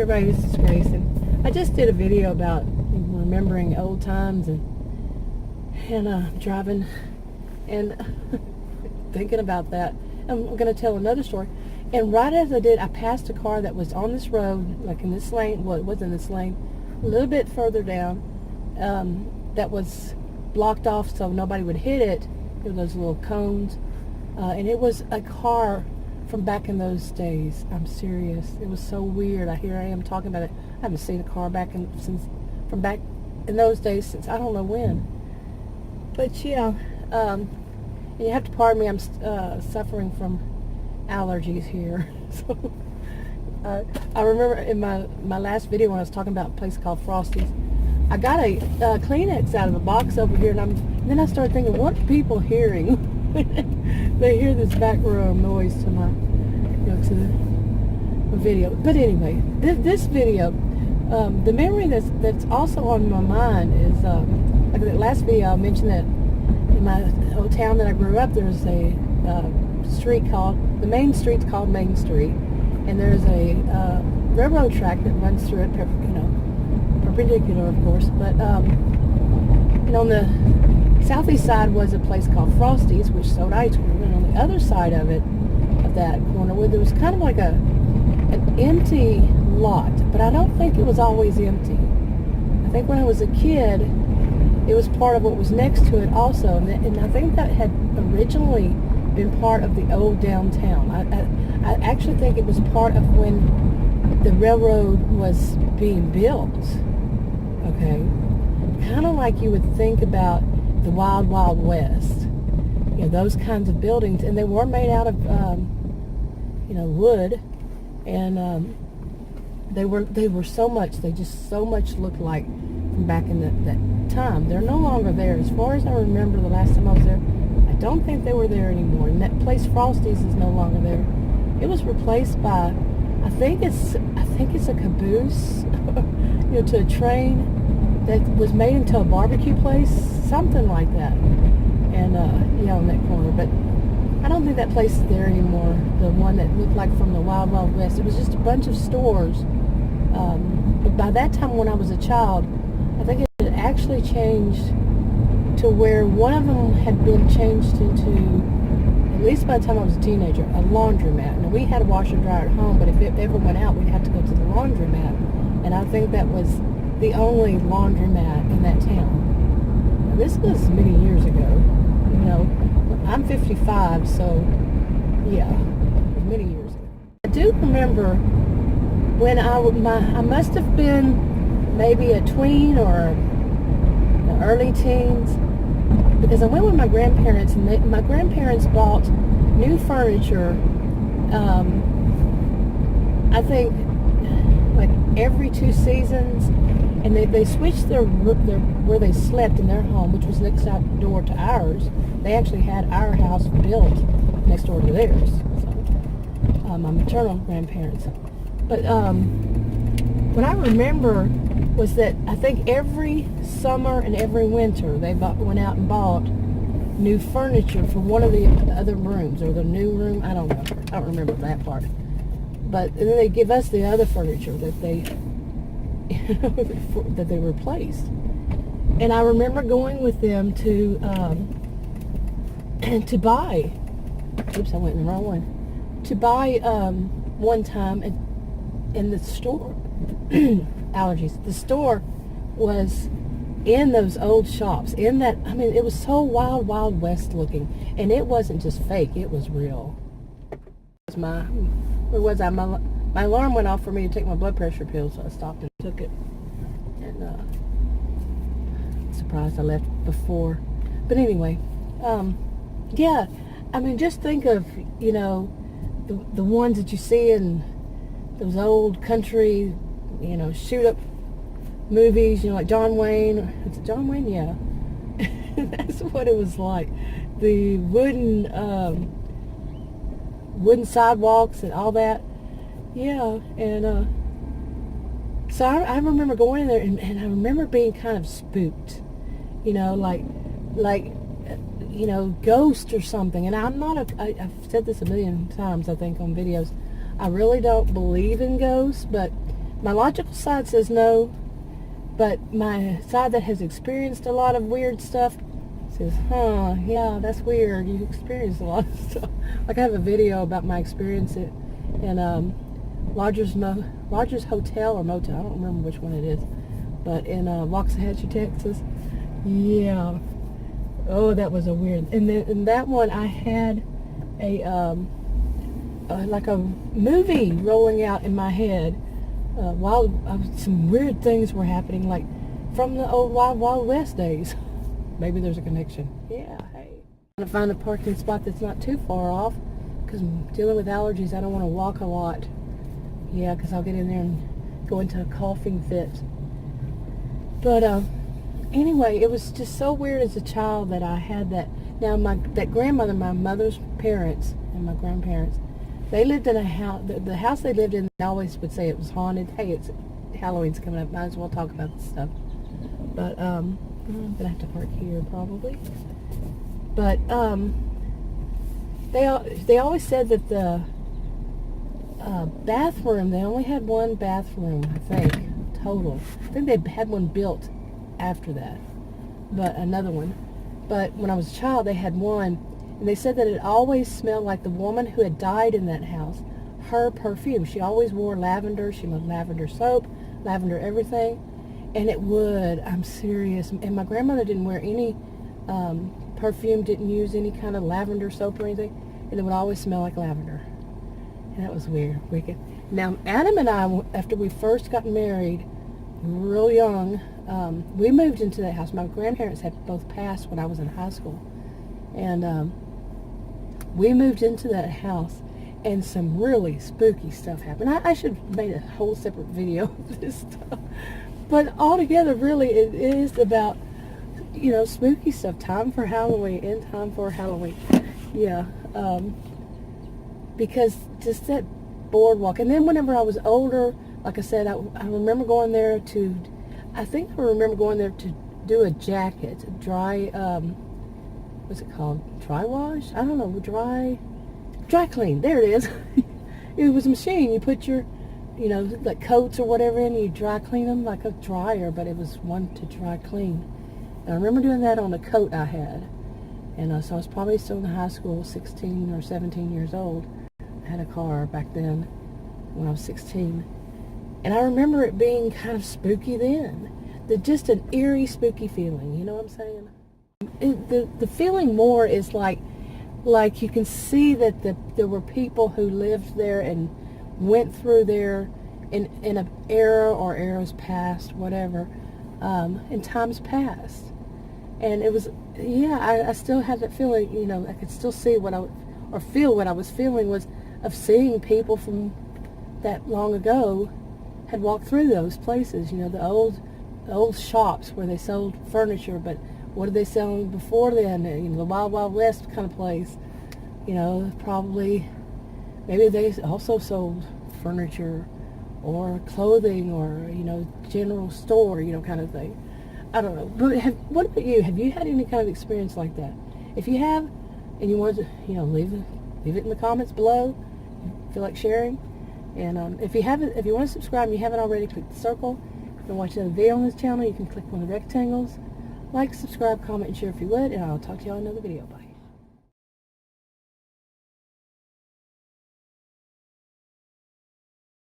everybody, this is Grace, and I just did a video about remembering old times and driving and thinking about that. I'm going to tell another story. And right as I did, I passed a car that was on this road, like in this lane. Well, it was in this lane, a little bit further down, that was blocked off so nobody would hit it. There were those little cones. And it was a car from back in those days. I'm serious. It was so weird. Here I am talking about it. I haven't seen a car from back in those days since I don't know when. But yeah, and you have to pardon me. I'm suffering from allergies here. So I remember in my last video when I was talking about a place called Frosty's, I got a Kleenex out of a box over here, and then I started thinking, what are people hearing? They hear this back room noise to to the video. But anyway, this video, the memory that's also on my mind is like that last video I mentioned that in my old town that I grew up, there's a street the main street's called Main Street, and there's a railroad track that runs through it, perpendicular of course, but and on the southeast side was a place called Frosty's, which sold ice cream, and on the other side of that corner, where there was kind of like an empty lot, but I don't think it was always empty. I think when I was a kid, it was part of what was next to it also, and I think that had originally been part of the old downtown. I actually think it was part of when the railroad was being built. Okay, kind of like you would think about the Wild Wild West, those kinds of buildings, and they were made out of wood, and they just so much looked like from back in that time. They're no longer there. As far as I remember, the last time I was there, I don't think they were there anymore. And that place Frosty's is no longer there. It was replaced by, I think it's a caboose, to a train that was made into a barbecue place, something like that. And on that corner. But I don't think that place is there anymore. The one that looked like from the Wild Wild West. It was just a bunch of stores. But by that time, when I was a child, I think it had actually changed to where one of them had been changed into, at least by the time I was a teenager, a laundromat. Now, we had a washer and dryer at home, but if it ever went out, we'd have to go to the laundromat. And I think that was the only laundromat in that town. Now, this was many years ago. I'm 55, so yeah, it was many years ago. I do remember when I must have been maybe a tween or the early teens, because I went with my grandparents, and my grandparents bought new furniture, I think like every 2 seasons, and they switched their where they slept in their home, which was next door to ours. They actually had our house built next door to theirs, so, my maternal grandparents. But what I remember was that I think every summer and every winter they went out and bought new furniture for one of the other rooms, or the new room. I don't know. I don't remember that part. But then they give us the other furniture that they that they replaced. And I remember going with them to buy. Oops, I went in the wrong one. To buy one time in the store. Allergies. The store was in those old shops. It was so Wild Wild West looking, and it wasn't just fake. It was real. Where was I? My alarm went off for me to take my blood pressure pills, so I stopped and took it. And surprised I left before. But anyway, yeah. Just think of the ones that you see in those old country, shoot up movies, like John Wayne. Is it John Wayne? Yeah. That's what it was like. The wooden sidewalks and all that. Yeah, and so I remember going in there, and I remember being kind of spooked, like ghost or something. And I've said this a million times, I think, on videos. I really don't believe in ghosts, but My logical side says no, but my side that has experienced a lot of weird stuff says, yeah, that's weird. You experienced a lot of stuff. Like I have a video about my experience in Rogers Hotel or Motel. I don't remember which one it is, but in Waxahachie, Texas. Yeah. Oh, that was a weird. And then in that one, I had like a movie rolling out in my head while some weird things were happening, like from the old Wild West days. Maybe there's a connection. Yeah, hey. I'm trying to find a parking spot that's not too far off, because I'm dealing with allergies. I don't want to walk a lot. Yeah, because I'll get in there and go into a coughing fit. But anyway, it was just so weird as a child that I had that. Now, that grandmother, my mother's parents and my grandparents, they lived in a house. The house they lived in, they always would say it was haunted. Hey, it's Halloween's coming up. Might as well talk about this stuff. But I'm gonna have to park here probably. But they always said that the bathroom, they only had one bathroom, I think, total. I think they had one built after that, but another one. But when I was a child, they had one, and they said that it always smelled like the woman who had died in that house. Her perfume. She always wore lavender. She loved lavender soap, lavender everything. And it would, I'm serious. And my grandmother didn't wear any perfume, didn't use any kind of lavender soap or anything. And it would always smell like lavender. And that was weird, wicked. Now, Adam and I, after we first got married, real young, we moved into that house. My grandparents had both passed when I was in high school. And we moved into that house, and some really spooky stuff happened. I should have made a whole separate video of this stuff. But altogether, really, it is about, spooky stuff. Time for Halloween, in time for Halloween. Yeah. Because just that boardwalk. And then whenever I was older, like I said, I remember going there to do a jacket, dry, what's it called? Dry wash? I don't know, dry clean. There it is. It was a machine. You put your, like coats or whatever in, you dry clean them like a dryer, but it was one to dry clean. And I remember doing that on a coat I had. And so I was probably still in high school, 16 or 17 years old. I had a car back then when I was 16. And I remember it being kind of spooky then. Just an eerie, spooky feeling, you know what I'm saying? The feeling more is like you can see that there were people who lived there and went through there in an era or eras past, whatever, in times past. And it was, I still had that feeling, I could still see feel what I was feeling was of seeing people from that long ago had walked through those places, the old shops where they sold furniture, but what did they sell before then? The Wild Wild West kind of place. Probably, maybe they also sold furniture or clothing or, general store, kind of thing. I don't know. But what about you? Have you had any kind of experience like that? If you have, and you want to, leave it in the comments below. Feel like sharing. And if you want to subscribe and you haven't already, click the circle. If you want to watch another video on this channel, you can click one of the rectangles. Like, subscribe, comment, and share if you would, and I'll talk to y'all in another video. Bye.